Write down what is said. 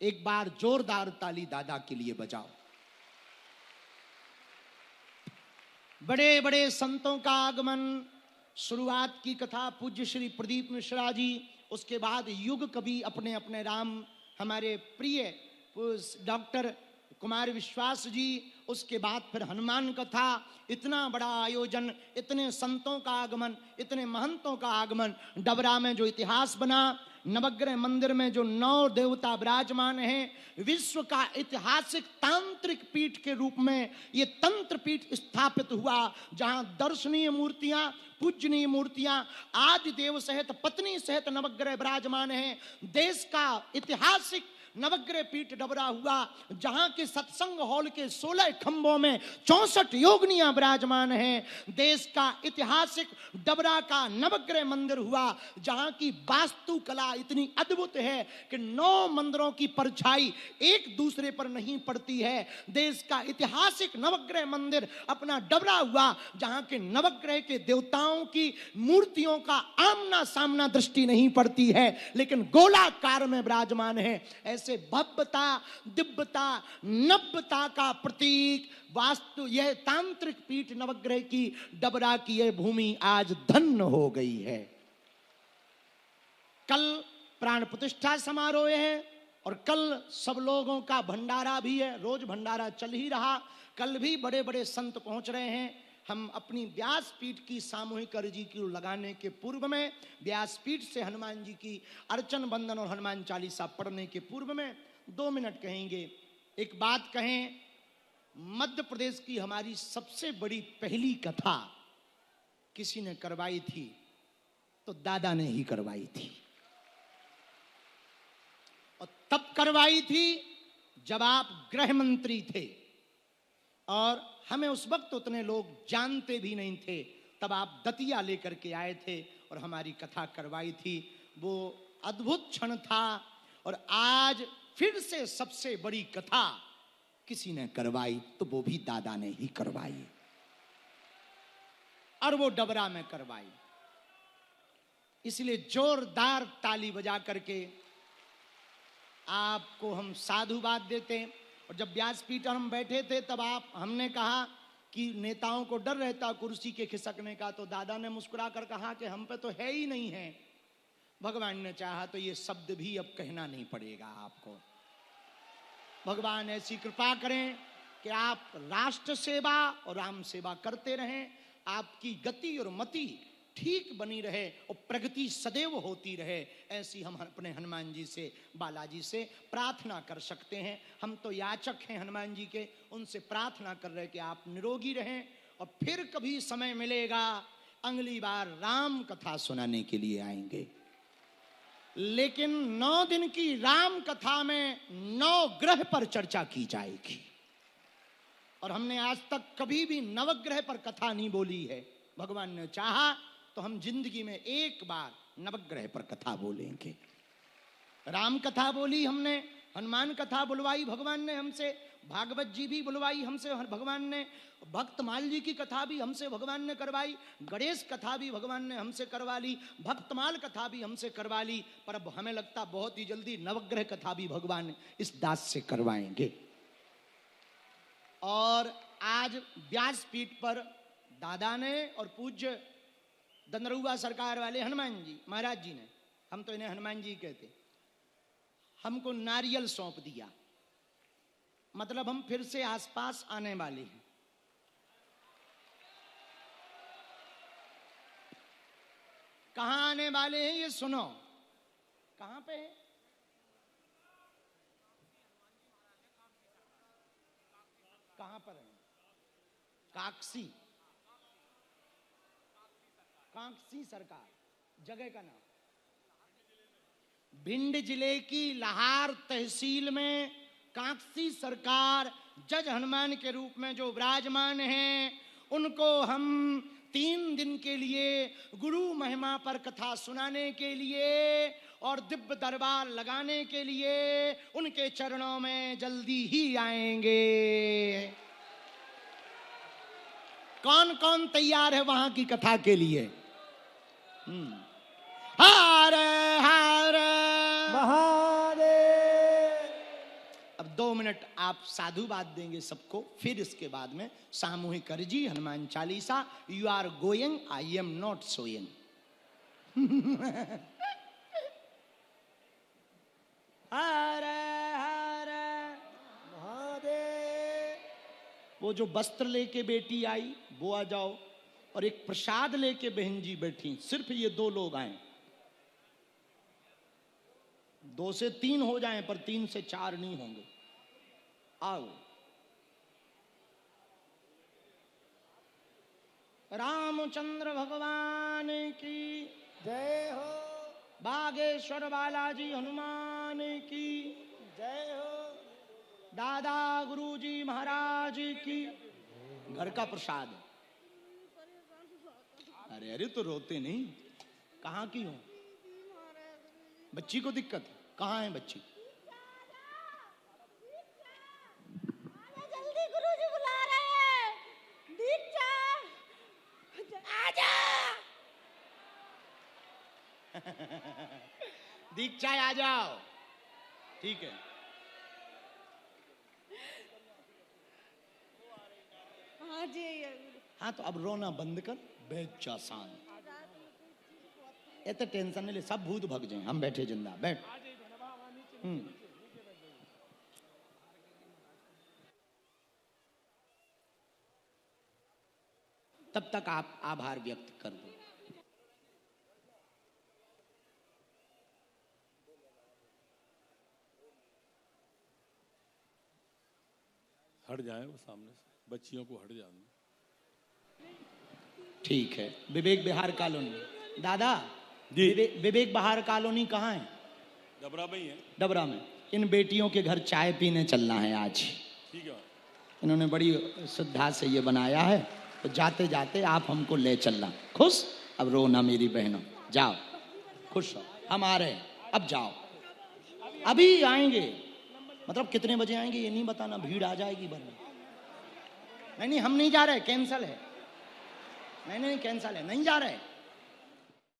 एक बार जोरदार ताली दादा के लिए बजाओ। बड़े बड़े संतों का आगमन, शुरुआत की कथा पूज्य श्री प्रदीप मिश्रा जी, उसके बाद युग कवि अपने अपने राम हमारे प्रिय डॉक्टर कुमार विश्वास जी, उसके बाद फिर हनुमान कथा। इतना बड़ा आयोजन, इतने संतों का आगमन, इतने महंतों का आगमन। डबरा में जो इतिहास बना, नवग्रह मंदिर में जो 9 देवता विराजमान हैं, विश्व का ऐतिहासिक तांत्रिक पीठ के रूप में ये तंत्र पीठ स्थापित हुआ, जहां दर्शनीय मूर्तियां, पूजनीय मूर्तियां, आदि देव सहित पत्नी सहित नवग्रह विराजमान हैं। देश का ऐतिहासिक नवग्रह पीठ डबरा हुआ, जहां के सत्संग हॉल के 16 खंभों में 64 योगिनियां विराजमान हैं। देश का ऐतिहासिक डबरा का नवग्रह मंदिर हुआ, जहां की वास्तुकला इतनी अद्भुत है कि 9 मंदिरों की परछाई एक दूसरे पर नहीं पड़ती है। देश का ऐतिहासिक नवग्रह मंदिर अपना डबरा हुआ, जहां के नवग्रह के देवताओं की मूर्तियों का आमना सामना दृष्टि नहीं पड़ती है, लेकिन गोलाकार में विराजमान है। ऐसे भव्यता, दिव्यता, नव्यता का प्रतीक वास्तु यह तांत्रिक पीठ नवग्रह की डबरा की यह भूमि आज धन्य हो गई है। कल प्राण प्रतिष्ठा समारोह है और कल सब लोगों का भंडारा भी है। रोज भंडारा चल ही रहा, कल भी बड़े बड़े संत पहुंच रहे हैं। हम अपनी व्यासपीठ की सामूहिक अर्जी की लगाने के पूर्व में, व्यासपीठ से हनुमान जी की अर्चन बंदन और हनुमान चालीसा पढ़ने के पूर्व में 2 मिनट कहेंगे। एक बात कहें, मध्य प्रदेश की हमारी सबसे बड़ी पहली कथा किसी ने करवाई थी तो दादा ने ही करवाई थी, और तब करवाई थी जब आप गृह मंत्री थे, और हमें उस वक्त उतने लोग जानते भी नहीं थे। तब आप दतिया लेकर के आए थे और हमारी कथा करवाई थी। वो अद्भुत क्षण था, और आज फिर से सबसे बड़ी कथा किसी ने करवाई तो वो भी दादा ने ही करवाई, और वो डबरा में करवाई। इसलिए जोरदार ताली बजा करके आपको हम साधुवाद देते हैं। और जब व्यासपीठ पर हम बैठे थे तब हमने कहा कि नेताओं को डर रहता कुर्सी के खिसकने का, तो दादा ने मुस्कुरा कर कहा कि हम पे तो है ही नहीं है। भगवान ने चाहा तो ये शब्द भी अब कहना नहीं पड़ेगा आपको। भगवान ऐसी कृपा करें कि आप राष्ट्र सेवा और राम सेवा करते रहें, आपकी गति और मति ठीक बनी रहे और प्रगति सदैव होती रहे। ऐसी हम अपने हनुमान जी से, बालाजी से प्रार्थना कर सकते हैं। हम तो याचक हैं हनुमान जी के, उनसे प्रार्थना कर रहे कि आप निरोगी रहें, और फिर कभी समय मिलेगा अगली बार राम कथा सुनाने के लिए आएंगे। लेकिन 9 दिन की राम कथा में 9 ग्रह पर चर्चा की जाएगी, और हमने आज तक कभी भी नवग्रह पर कथा नहीं बोली है। भगवान ने चाहा तो हम जिंदगी में एक बार नवग्रह पर कथा बोलेंगे। राम कथा बोली हमने, हनुमान कथा बुलवाई भगवान ने हमसे, भागवत जी भी बुलवाई हमसे भगवान ने, भक्तमाल जी की कथा भी हमसे भगवान ने करवाई, गणेश कथा भी भगवान ने हमसे करवा ली, भक्तमाल कथा भी हमसे करवा ली। पर अब हमें लगता बहुत ही जल्दी नवग्रह कथा भी भगवान इस दास से करवाएंगे। और आज व्यासपीठ पर दादा ने और पूज्य दंदरुआ सरकार वाले हनुमान जी महाराज जी ने, हम तो इन्हें हनुमान जी कहते, हमको नारियल सौंप दिया। मतलब हम फिर से आसपास आने वाले हैं। कहां आने वाले हैं ये सुनो। कहां पे है? कहां पर है? काकसी, काकसी सरकार जगह का नाम। भिंड जिले की लाहार तहसील में काकसी सरकार जज हनुमान के रूप में जो विराजमान हैं, उनको हम 3 दिन के लिए गुरु महिमा पर कथा सुनाने के लिए और दिव्य दरबार लगाने के लिए उनके चरणों में जल्दी ही आएंगे। कौन कौन तैयार है वहां की कथा के लिए? हर हर महादेव। मिनट आप साधुवाद देंगे सबको, फिर इसके बाद में सामूहिक अर्जी Hanuman Chalisa. You are going, I am not sowing. हर हर महादेव। वो जो वस्त्र लेके बेटी आई वो आ जाओ, और एक प्रसाद लेके बहन जी बैठी। सिर्फ ये 2 लोग आए, 2 से 3 हो जाएं पर 3 से 4 नहीं होंगे। आओ। रामचंद्र भगवान की जय हो, बागेश्वर बालाजी हनुमान की जय हो। दादा गुरुजी महाराज की। घर का प्रसाद। अरे अरे तो रोते नहीं, कहाँ की हो? बच्ची को दिक्कत? कहाँ है बच्ची? जल्दी गुरुजी बुला रहे हैं। दीक्षा आजा। दीक्षा आ जाओ। ठीक है। हाँ जी। हाँ तो अब रोना बंद कर, बैठ जा शांत। इतना टेंशन नहीं ले, सब भूत भग जाए। हम बैठे जिंदा, बैठ। तब तक आप आभार व्यक्त कर दो। हट जाए वो सामने से, बच्चियों को हट जाने। ठीक है। विवेक विहार कॉलोनी। दादा जी। विवेक विहार कॉलोनी कहाँ है? डबरा में ही है। डबरा में। इन बेटियों के घर चाय पीने चलना है आज। ठीक है। इन्होंने बड़ी श्रद्धा से ये बनाया है, तो जाते जाते आप हमको ले चलना। खुश? अब रोना मेरी बहनों, जाओ खुश हो। हम आ रहे हैं, अब जाओ। अभी आएंगे, मतलब कितने बजे आएंगे ये नहीं बताना, भीड़ आ जाएगी वरना। नहीं नहीं हम नहीं जा रहे, कैंसल है। नहीं नहीं कैंसल है, नहीं जा रहे।